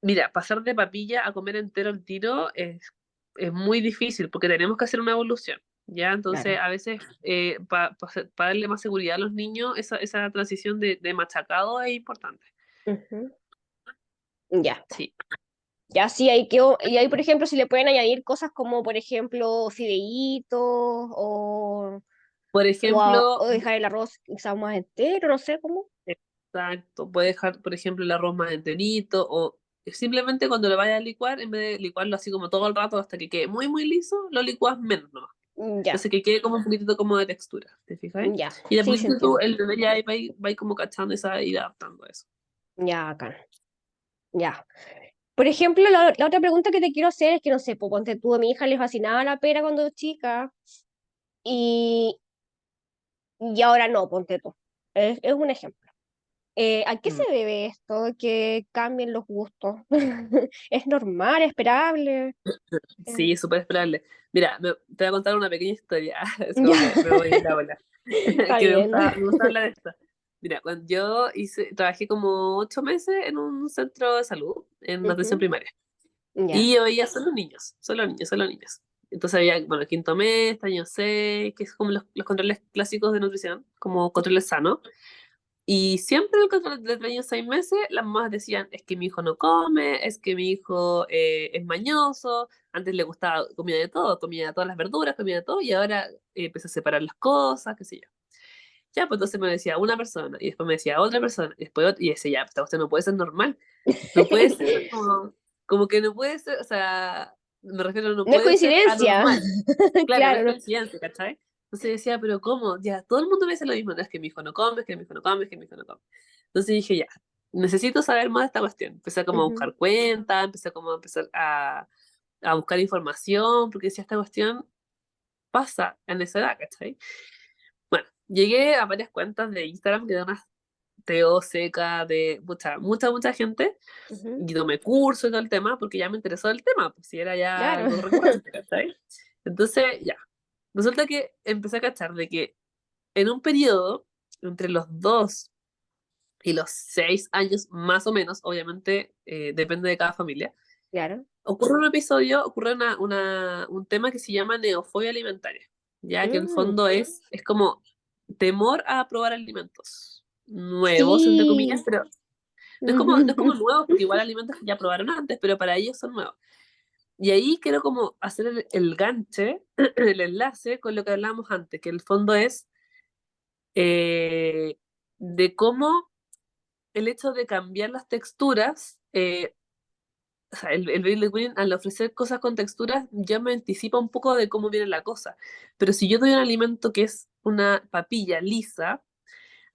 Mira, pasar de papilla a comer entero al tiro es muy difícil porque tenemos que hacer una evolución, ¿ya? Entonces claro. a veces para darle más seguridad a los niños, esa transición de machacado es importante. Ujú, ya. Sí. Ya sí, y ahí, por ejemplo, si le pueden añadir cosas como, por ejemplo, fideitos Por ejemplo, o dejar el arroz quizás más entero, no sé cómo. exacto, puede dejar, por ejemplo, el arroz más enterito o simplemente cuando lo vayas a licuar, en vez de licuarlo así como todo el rato hasta que quede muy, muy liso, lo licuas menos nomás. Ya, Entonces que quede como un poquitito como de textura, ¿te fijas? ya, Y de sí se poquito tú, entiende. el bebé ya va a ir como cachando esa y adaptando a eso. Ya, acá, ya. Por ejemplo, la otra pregunta que te quiero hacer es que, no sé, pues, ponte tú, a mi hija le fascinaba la pera cuando era chica y, y ahora no, ponte tú. Es un ejemplo. ¿A qué se Mm. debe esto? Que cambien los gustos. ¿Es normal, esperable? Eh, Sí, es súper esperable. Mira, te voy a contar una pequeña historia. Es como ya, me voy a ir ahora. está Que bien. me gusta hablar de esto. Mira, cuando yo trabajé como 8 meses en un centro de salud, en una atención Ujú, primaria. ya, Y yo veía solo niños, solo niños, solo niños. Entonces había, bueno, quinto mes, año 6, que es como los controles clásicos de nutrición, como controles sanos. Y siempre el control de años 6 meses, las mamás decían, es que mi hijo no come, es que mi hijo es mañoso, antes le gustaba, comía de todo, comía todas las verduras, comía de todo, y ahora empezó a separar las cosas, qué sé yo. Ya, pues entonces me decía una persona, y después me decía otra persona, y después otra, y decía, ya, pues esta cuestión no puede ser normal, no puede ser como que no puede ser, o sea, me refiero, no No es puede ser coincidencia. anormal. Claro, no es Claro. coincidencia, ¿cachai? Entonces decía, pero ¿cómo? Ya, todo el mundo me dice lo mismo, no es que mi hijo no come, es que mi hijo no come, es que mi hijo no come. Entonces dije, ya, necesito saber más de esta cuestión. Empecé como a Ujú, buscar cuentas, empecé como a empezar a buscar información, porque decía, esta cuestión pasa en esa edad, ¿cachai? Bueno, llegué a varias cuentas de Instagram que dan unas TO seca de mucha gente, ujú, y tomé curso y todo el tema, porque ya me interesó el tema, pues si era ya claro. algo recurrente, ¿cachai? Entonces, ya. Resulta que empecé a cachar de que en un periodo entre los 2 y los 6 años, más o menos, obviamente depende de cada familia, Claro. Ocurre un episodio, ocurre un tema que se llama neofobia alimentaria, ya que en el Mm, fondo es como temor a probar alimentos nuevos, entre comillas, sí. pero no es como Ujú. nuevos, porque igual alimentos que ya probaron antes, pero para ellos son nuevos. Y ahí quiero como hacer el ganche, el enlace con lo que hablábamos antes, que en el fondo es eh, de cómo el hecho de cambiar las texturas, o sea, el Bailey Queen al ofrecer cosas con texturas ya me anticipa un poco de cómo viene la cosa. Pero si yo doy un alimento que es una papilla lisa,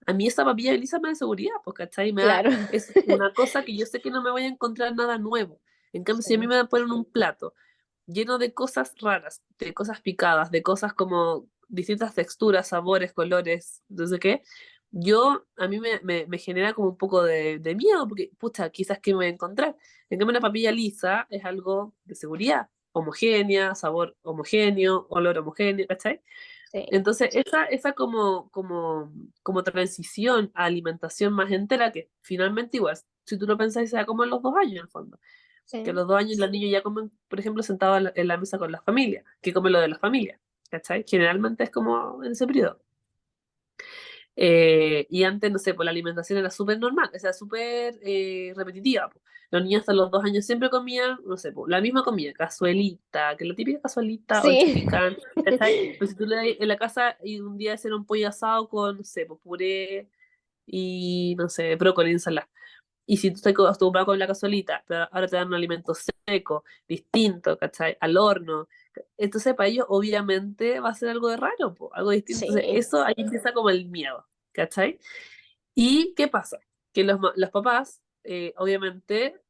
a mí esa papilla lisa me da seguridad, pues, ¿cachai? Claro. Es una cosa que yo sé que no me voy a encontrar nada nuevo. En cambio, si a mí Sí, me ponen un plato lleno de cosas raras, de cosas picadas, de cosas como distintas texturas, sabores, colores, no sé qué, a mí me genera como un poco de miedo, porque, pucha, quizás que me voy a encontrar. En cambio, una papilla lisa es algo de seguridad, homogénea, sabor homogéneo, olor homogéneo, ¿cachai? sí, Entonces, esa como transición a alimentación más entera, que finalmente igual, si tú lo pensás, sea como en los 2 años en el fondo, que a sí. los 2 años los niños ya comen, por ejemplo, sentados en la mesa con la familia, que comen lo de la familia, ¿cachai? Generalmente es como en ese periodo. Y antes, no sé, pues la alimentación era súper normal, o sea, súper repetitiva, po. Los niños hasta los 2 años siempre comían, no sé, pues, la misma comida, cazuelita, que es la típica cazuelita o el Sí. chupicán, ¿cachai? Pues si tú le das en la casa y un día hacer un pollo asado con, no sé, pues puré y, no sé, brócoli, ensalada. Y si tú estás acostumbrado con la cazuelita, pero ahora te dan un alimento seco, distinto, ¿cachai? Al horno. Entonces, para ellos, obviamente, va a ser algo de raro, po, algo distinto. Entonces, Sí. eso ahí empieza como el miedo, ¿cachai? ¿Y qué pasa? Que los papás, obviamente,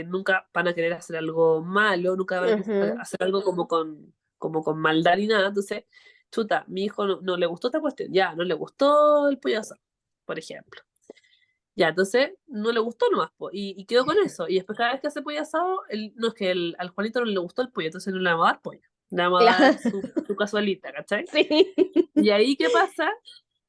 nunca van a querer hacer algo malo, nunca van a querer Ujú. hacer algo como con maldad ni nada. Entonces, chuta, mi hijo no le gustó esta cuestión, ya, no le gustó el pollo asado, por ejemplo. Ya, entonces no le gustó nomás, po, y quedó con eso. Y después cada vez que hace pollo asado, no es que al Juanito no le gustó el pollo, entonces no le vamos a dar pollo. Le vamos a dar Claro. su casualita, ¿cachai? Sí. Y ahí, ¿qué pasa?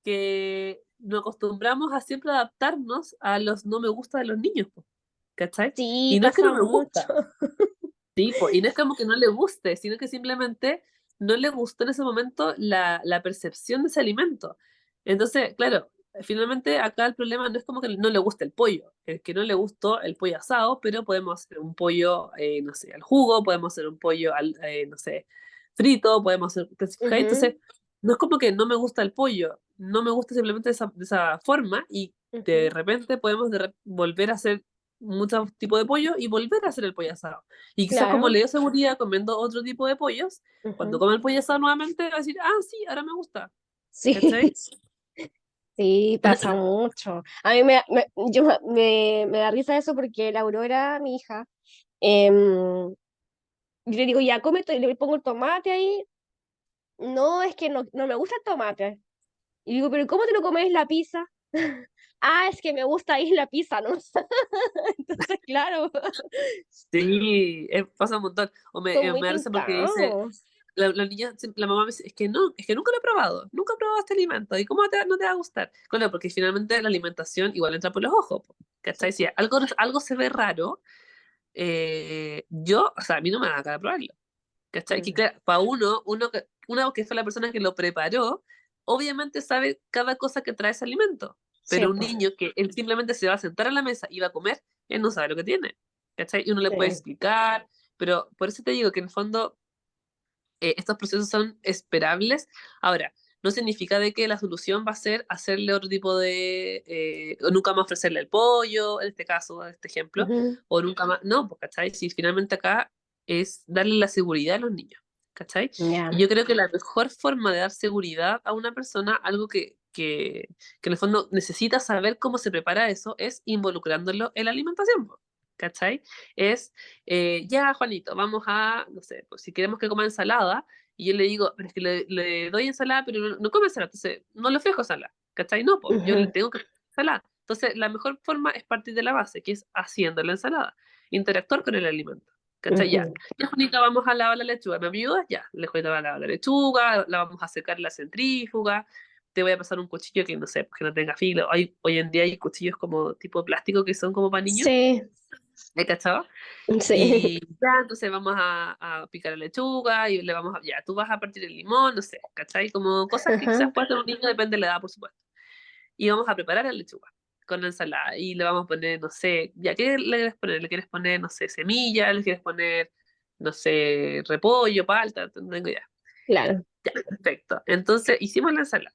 Que nos acostumbramos a siempre adaptarnos a los no me gusta de los niños, po, ¿cachai? Sí, Y no es que no pasa me mucho. gusta, sí, po, y no es como que no le guste, sino que simplemente no le gustó en ese momento la percepción de ese alimento. Entonces, claro, finalmente acá el problema no es como que no le guste el pollo, es que no le gustó el pollo asado, pero podemos hacer un pollo, no sé, al jugo, podemos hacer un pollo, no sé, frito, podemos hacer, Ujú, entonces, no es como que no me gusta el pollo, no me gusta simplemente de esa forma y de ujú. repente podemos volver a hacer muchos tipos de pollo y volver a hacer el pollo asado. Y quizás como Claro. le dio seguridad comiendo otro tipo de pollos, cuando Ujú. come el pollo asado nuevamente va a decir, ah, sí, ahora me gusta. Sí. ¿Cachai? Sí, pasa mucho. A mí me da risa eso porque la Aurora, mi hija, yo le digo, ya, cómete, y le pongo el tomate ahí. No, es que no me gusta el tomate. Y digo, pero ¿cómo te lo comes la pizza? Ah, es que me gusta ahí la pizza, ¿no? Entonces, claro, Sí, pasa un montón. O me, son eh, muy me da risa porque dice, tincados. la niña, la mamá me dice, es que nunca lo he probado, nunca he probado este alimento, ¿y cómo no te va a gustar? Claro, porque finalmente la alimentación igual entra por los ojos, po, Sí, ¿cachai? Si po. algo se ve raro, o sea, a mí no me da cara probarlo. ¿Cachai? Que Mm, claro, para una que fue la persona que lo preparó, obviamente sabe cada cosa que trae ese alimento. sí, Pero un po. niño que él simplemente se va a sentar a la mesa y va a comer, él no sabe lo que tiene. ¿Cachai? Y uno le puede Sí. explicar, pero por eso te digo que en el fondo estos procesos son esperables. Ahora, no significa de que la solución va a ser hacerle otro tipo o nunca más ofrecerle el pollo, en este caso, en este ejemplo, Ujú. o nunca más, no, pues, ¿cachai? Si finalmente acá es darle la seguridad a los niños, ¿cachai? Y Ya. yo creo que la mejor forma de dar seguridad a una persona, algo que en el fondo necesita saber cómo se prepara eso, es involucrándolo en la alimentación, po, ¿cachai? Es ya, Juanito, vamos a, no sé, pues si queremos que coma ensalada, y yo le digo, pero es que le doy ensalada, pero no come ensalada, entonces no le ofrezco ensalada, ¿cachai? No, pues yo le Ujú, tengo que hacer ensalada. Entonces, la mejor forma es partir de la base, que es haciendo la ensalada, interactuar con el alimento, ¿cachai? Ya, ujú. ya, Juanito, vamos a lavar la lechuga, ¿me ayudas? Ya, le Juanito va a lavar la lechuga, la vamos a secar en la centrífuga, te voy a pasar un cuchillo que no sé, pues que no tenga filo. Hoy en día hay cuchillos como tipo plástico que son como para niños, Sí, ¿Hay cachado? Sí. Y ya, entonces vamos a picar la lechuga y le vamos a, ya, tú vas a partir el limón, no sé, ¿cachai? Como cosas que quizás Ajá, puede tener un niño, depende de la edad, por supuesto. Y vamos a preparar la lechuga con la ensalada y le vamos a poner, no sé, ya, ¿qué le quieres poner? ¿Le quieres poner, no sé, semilla? ¿Le quieres poner, no sé, repollo, palta? No tengo idea. claro. Ya, perfecto. Entonces hicimos la ensalada.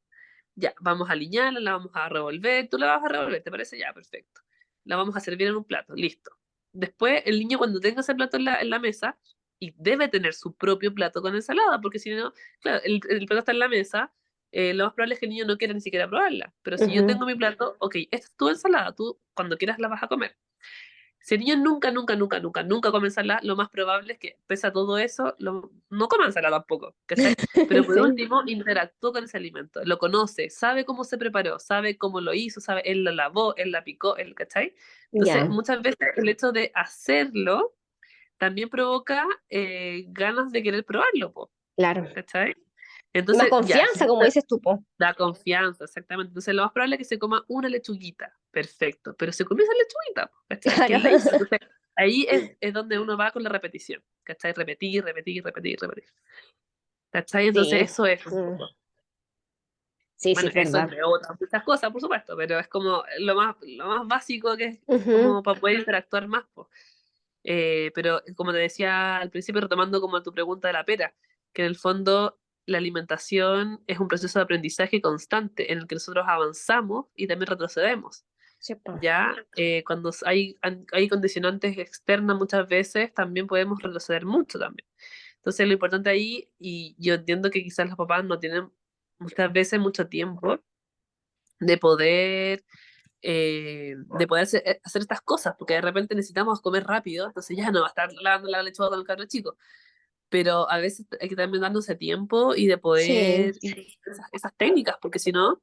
Ya, vamos a aliñarla, la vamos a revolver. Tú la vas a revolver, ¿te parece? Ya, perfecto. La vamos a servir en un plato, listo. Después, el niño cuando tenga ese plato en la mesa, y debe tener su propio plato con ensalada, porque si no, claro, el plato está en la mesa, lo más probable es que el niño no quiera ni siquiera probarla. Pero si yo Ujú, tengo mi plato, ok, esta es tu ensalada, tú cuando quieras la vas a comer. Si el niño nunca, nunca, nunca, nunca, nunca come ensalada, lo más probable es que, pese a todo eso, no coma ensalada tampoco, ¿cachai? Pero por sí, último, interactuó con ese alimento, lo conoce, sabe cómo se preparó, sabe cómo lo hizo, sabe, él la lavó, él la picó, él, ¿cachai? Entonces, ya, muchas veces el hecho de hacerlo también provoca ganas de querer probarlo, po, claro. ¿cachai? Y más Entonces, ya, confianza, como dices tú, po. da confianza, exactamente. Entonces, lo más probable es que se coma una lechuguita. Perfecto. Pero se comió esa lechuguita, po, ¿cachai? Claro. ¿Quién la hizo? Entonces, ahí es donde uno va con la repetición, ¿cachai? Repetir, repetir, repetir, repetir. ¿Cachai? Entonces, Sí, eso es un mm, poco. sí, sí, Bueno, es eso verdad. entre otras muchas cosas, por supuesto, pero es como lo más básico que es Ujú, como para poder interactuar más, po. Pero como te decía al principio, retomando como tu pregunta de la pera, que en el fondo la alimentación es un proceso de aprendizaje constante en el que nosotros avanzamos y también retrocedemos. sí, po. Ya, cuando hay condicionantes externas muchas veces también podemos retroceder mucho también. Entonces lo importante ahí, y yo entiendo que quizás los papás no tienen muchas veces mucho tiempo de poder hacer estas cosas, porque de repente necesitamos comer rápido, entonces ya no va a estar lavando la lechuga con el carro chico, pero a veces hay que también darnos ese tiempo y de Sí, poder intentar esas técnicas, porque si no,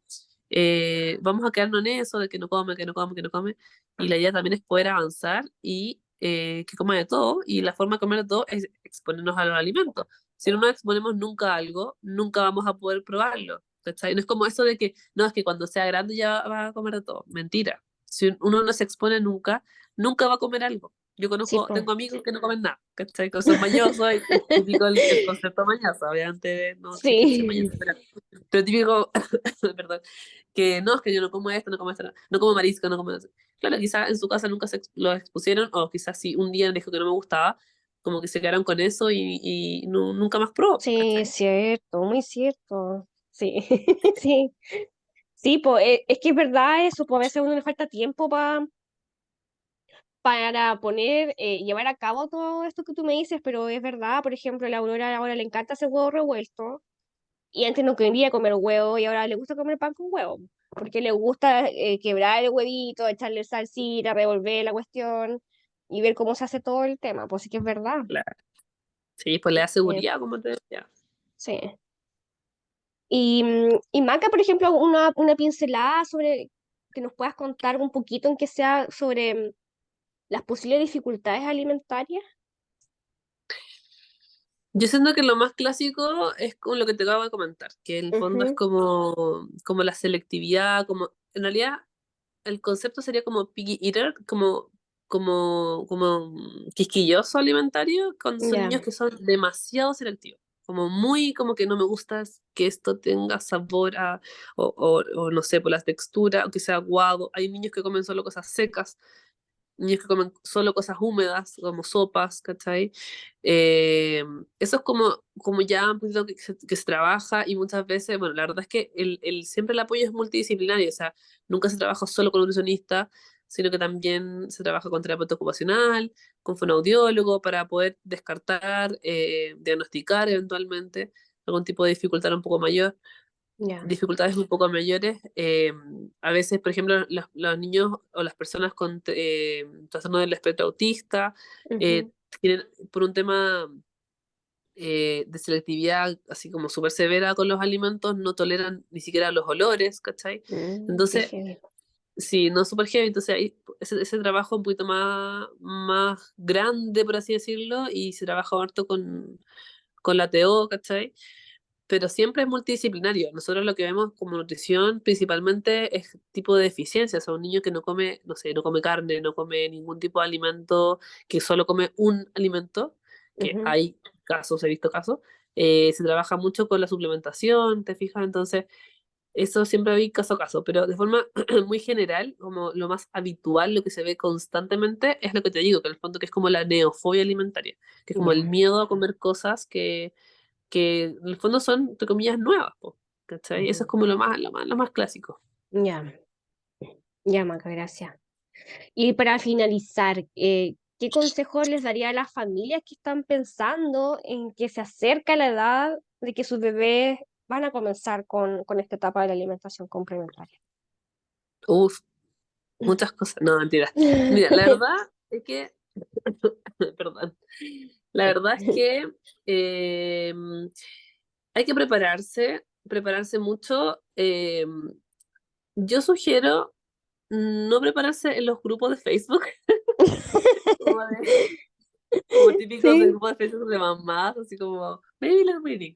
vamos a quedarnos en eso de que no come, que no come, que no come, y la idea también es poder avanzar y que coma de todo, y la forma de comer de todo es exponernos a los alimentos. Si no nos exponemos nunca a algo, nunca vamos a poder probarlo. ¿Cachai? No es como eso de que, no, es que cuando sea grande ya va a comer de todo. Mentira. Si uno no se expone nunca, nunca va a comer algo. Yo sí, conozco, po. tengo amigos que no comen nada, ¿cachai? Que son mañosos y es típico el concepto mañoso. Obviamente no existe el ser Sí, mañoso, pero típico, perdón, que no, es que yo no como esto, no como esto, no como marisco, no como eso. Claro, quizás en su casa nunca lo expusieron, o quizás si un día dijo que no me gustaba, como que se quedaron con eso y nunca más probó, sí, ¿cachai? cierto, muy cierto. Sí, sí. Sí, pues es que es verdad eso, pues a veces a uno le falta tiempo para poner, llevar a cabo todo esto que tú me dices, pero es verdad, por ejemplo, a la Aurora ahora le encanta ese huevo revuelto y antes no quería comer huevo y ahora le gusta comer pan con huevo, porque le gusta quebrar el huevito, echarle salsita, revolver la cuestión y ver cómo se hace todo el tema, pues sí que es verdad. Claro. Sí, pues le da Eh, seguridad, como te decía. sí. Y Maca, por ejemplo, una pincelada sobre que nos puedas contar un poquito en que sea sobre las posibles dificultades alimentarias. Yo siento que lo más clásico es con lo que te acabo de comentar, que en el fondo es Ujú, como la selectividad, como, en realidad el concepto sería como picky eater, como quisquilloso alimentario, con son ya, niños que son demasiado selectivos, como muy como que no me gusta que esto tenga sabor a, o no sé, por la textura, o que sea aguado. Hay niños que comen solo cosas secas, niños que comen solo cosas húmedas, como sopas, ¿cachai? Eh, Eso es como ya un poquito que se trabaja y muchas veces, bueno, la verdad es que siempre el apoyo es multidisciplinario, o sea, nunca se trabaja solo con un nutricionista, sino que también se trabaja con terapeuta ocupacional, con fonoaudiólogo, para poder descartar, diagnosticar eventualmente algún tipo de dificultad un poco mayor, ya. dificultades un poco mayores. A veces, por ejemplo, los niños o las personas con trastorno del espectro autista Ujú, tienen, por un tema de selectividad así como súper severa con los alimentos, no toleran ni siquiera los olores, ¿cachai? qué Entonces, heavy. sí, no súper heavy, entonces hay ese trabajo un poquito más grande, por así decirlo, y se trabaja harto con la TO, ¿cachai? pero siempre es multidisciplinario. Nosotros lo que vemos como nutrición principalmente es tipo de deficiencia, o sea, un niño que no come, no sé, no come carne, no come ningún tipo de alimento, que solo come un alimento, que Ujú. hay casos, he visto casos, se trabaja mucho con la suplementación, ¿te fijas? Entonces, eso siempre hay caso a caso, pero de forma muy general, como lo más habitual, lo que se ve constantemente, es lo que te digo, que en el fondo que es como la neofobia alimentaria, que es como el Ya, miedo a comer cosas que en el fondo son, entre comillas, nuevas, po, ¿cachai? Eso es ujú. como lo más clásico. Ya, ya, Maca, gracias. Y para finalizar, ¿qué consejos les daría a las familias que están pensando en que se acerca la edad de que sus bebés van a comenzar con esta etapa de la alimentación complementaria? Uf, muchas cosas, no, mentira. Mira, la verdad es que, perdón, la verdad es que eh, hay que prepararse mucho. Yo sugiero no prepararse en los grupos de Facebook, como, como típicos de Sí, grupos de Facebook de mamás, así como baby led reading,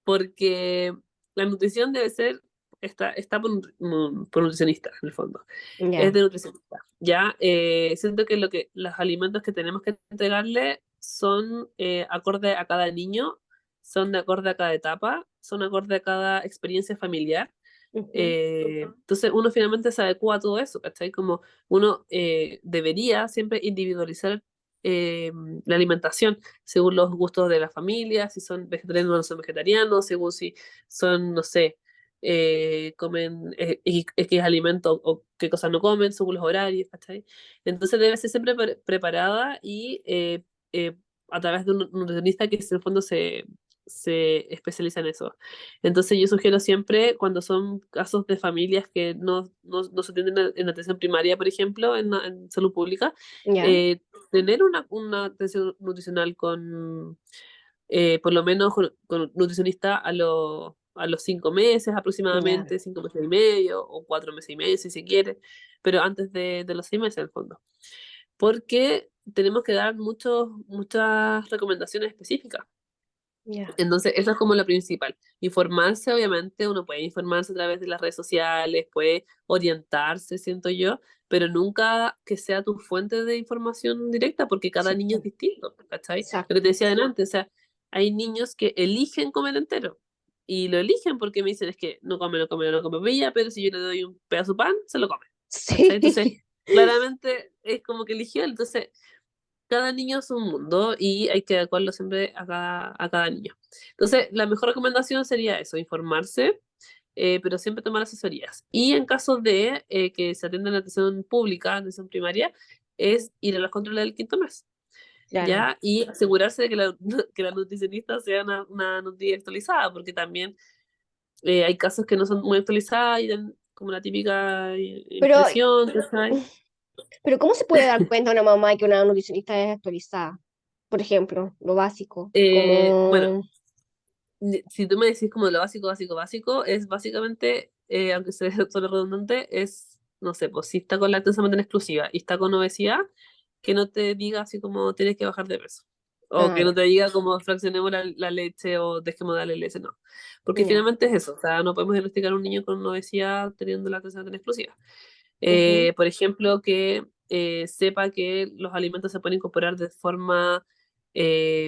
porque la nutrición debe ser, está por nutricionista, en el fondo, es ya, de nutricionista. Ya, siento que, los alimentos que tenemos que entregarle son acorde a cada niño, son de acorde a cada etapa, son acorde a cada experiencia familiar. ujú, Entonces uno finalmente se adecua a todo eso, ¿cachai? Como uno debería siempre individualizar eh, la alimentación según los gustos de la familia, si son vegetarianos o no son vegetarianos, según si son, no sé, comen X alimento o qué cosas no comen, según los horarios, ¿cachai? Entonces debe ser siempre preparada y a través de un nutricionista que en el fondo se especializa en eso. Entonces yo sugiero siempre, cuando son casos de familias que no se atienden en atención primaria, por ejemplo, en salud pública, ya, eh, tener una atención nutricional por lo menos con nutricionista a los 5 meses ya, aproximadamente, 5 meses y medio o 4 meses y medio si se quiere, pero antes de los 6 meses en el fondo. Porque tenemos que dar muchas recomendaciones específicas. ya, Entonces, eso es como lo principal. Informarse, obviamente, uno puede informarse a través de las redes sociales, puede orientarse, siento yo, pero nunca que sea tu fuente de información directa, porque cada sí, niño es po, distinto, ¿cachai? Lo que te exacto. decía adelante, o sea, hay niños que eligen comer entero, y lo eligen porque me dicen es que no come, no come, no come papilla, pero si yo le doy un pedazo de pan, se lo come, ¿cachai? Entonces, Sí, claramente es como que eligió, entonces cada niño es un mundo y hay que adecuarlo siempre a cada niño. Entonces, la mejor recomendación sería eso, informarse, pero siempre tomar asesorías. Y en caso de que se atienda en atención pública, atención primaria, es ir a los controles del quinto mes, claro. ¿ya? Y asegurarse de que que la nutricionista sea una nutricionista actualizada, porque también hay casos que no son muy actualizadas y dan como la típica Pero, impresión, ¿sabes? pero ¿cómo se puede dar cuenta una mamá que una nutricionista es actualizada? Por ejemplo, lo básico, Bueno, como, si tú me decís como lo básico, básico, básico, es básicamente, aunque sea solo redundante, es, no sé, pues si está con lactosa materna exclusiva y está con obesidad, que no te diga así como tienes que bajar de peso. O ah, que no ya, te diga como fraccionemos la leche o dejemos de darle leche, no. Porque ya, finalmente es eso, o sea, no podemos diagnosticar a un niño con obesidad teniendo lactosa materna exclusiva. ujú, Por ejemplo, que sepa que los alimentos se pueden incorporar de forma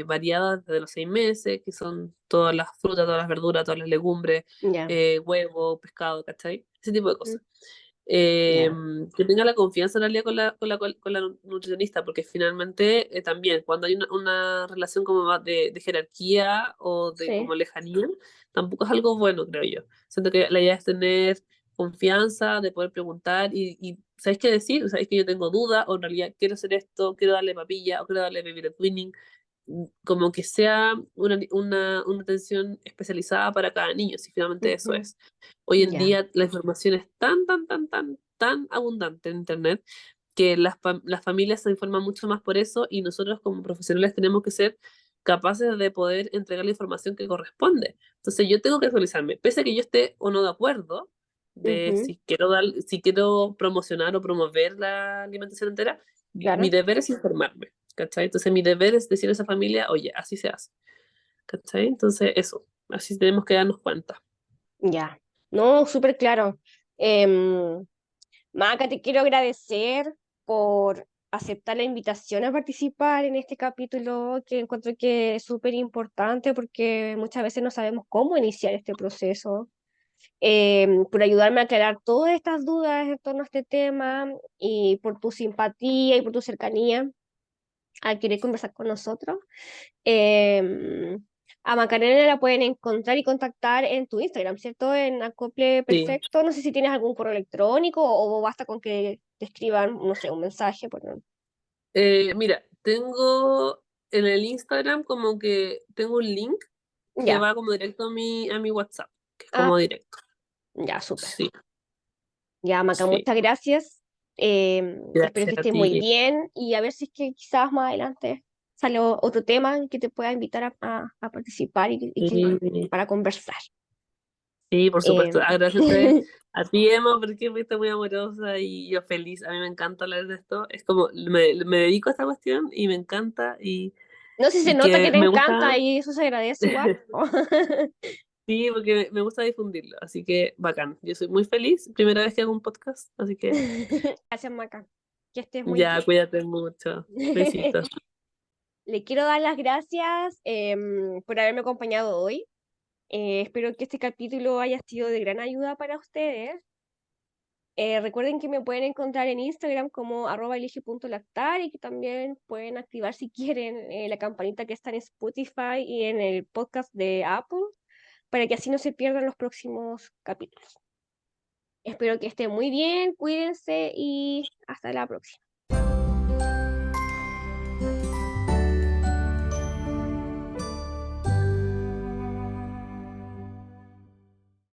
variada desde los 6 meses, que son todas las frutas, todas las verduras, todas las legumbres, ya, huevo, pescado, ¿cachai? Ese tipo de mm, cosas. Eh, ya, que tenga la confianza en realidad con la nutricionista, porque finalmente también cuando hay una relación como más de jerarquía o de como sí, lejanía, tampoco es algo bueno, creo yo. Siento que la idea es tener confianza, de poder preguntar y ¿sabéis qué decir? ¿Sabéis que yo tengo duda? O en realidad quiero hacer esto, quiero darle papilla o quiero darle baby led weaning, como que sea una atención especializada para cada niño, si finalmente eso ujú, es. Hoy en ya, día la información es tan abundante en Internet que las familias se informan mucho más por eso y nosotros como profesionales tenemos que ser capaces de poder entregar la información que corresponde. Entonces yo tengo que actualizarme, pese a que yo esté o no de acuerdo de ujú, si quiero promocionar o promover la alimentación entera, mi claro, deber es informarme. ¿Cachai? Entonces mi deber es decir a esa familia, oye, así se hace. ¿Cachai? Entonces eso. Así tenemos que darnos cuenta. Ya, no, súper claro. Em, Maca, te quiero agradecer por aceptar la invitación a participar en este capítulo que encuentro que es súper importante porque muchas veces no sabemos cómo iniciar este proceso. Por ayudarme a aclarar todas estas dudas en torno a este tema y por tu simpatía y por tu cercanía al querer conversar con nosotros. Eh, a Macarena la pueden encontrar y contactar en tu Instagram, ¿cierto? En Acople Sí. Perfecto. No sé si tienes algún correo electrónico o basta con que te escriban, no sé, un mensaje. Mira, tengo en el Instagram como que tengo un link que Ya, va como directo a mi WhatsApp, que es ah, como directo. ya, súper. Sí, Ya, Maca, sí. muchas gracias. Espero Gracias que a estés muy ti. bien y a ver si es que quizás más adelante sale otro tema en que te pueda invitar a participar Sí, para conversar. sí, por supuesto. Em, Agradecerte a ti, Emma, porque fuiste muy amorosa y yo feliz. A mí me encanta hablar de esto. Es como, me dedico a esta cuestión y me encanta no sé si se y nota que que te me encanta gusta, y eso se agradece igual. sí, porque me gusta difundirlo. Así que bacán. Yo soy muy feliz. Primera vez que hago un podcast, así que Gracias, Maca. Que estés muy ya, bien. cuídate mucho. Besitos. Le quiero dar las gracias por haberme acompañado hoy. Espero que este capítulo haya sido de gran ayuda para ustedes. Recuerden que me pueden encontrar en Instagram como @elige.lactar y que también pueden activar si quieren la campanita que está en Spotify y en el podcast de Apple para que así no se pierdan los próximos capítulos. Espero que estén muy bien, cuídense y hasta la próxima.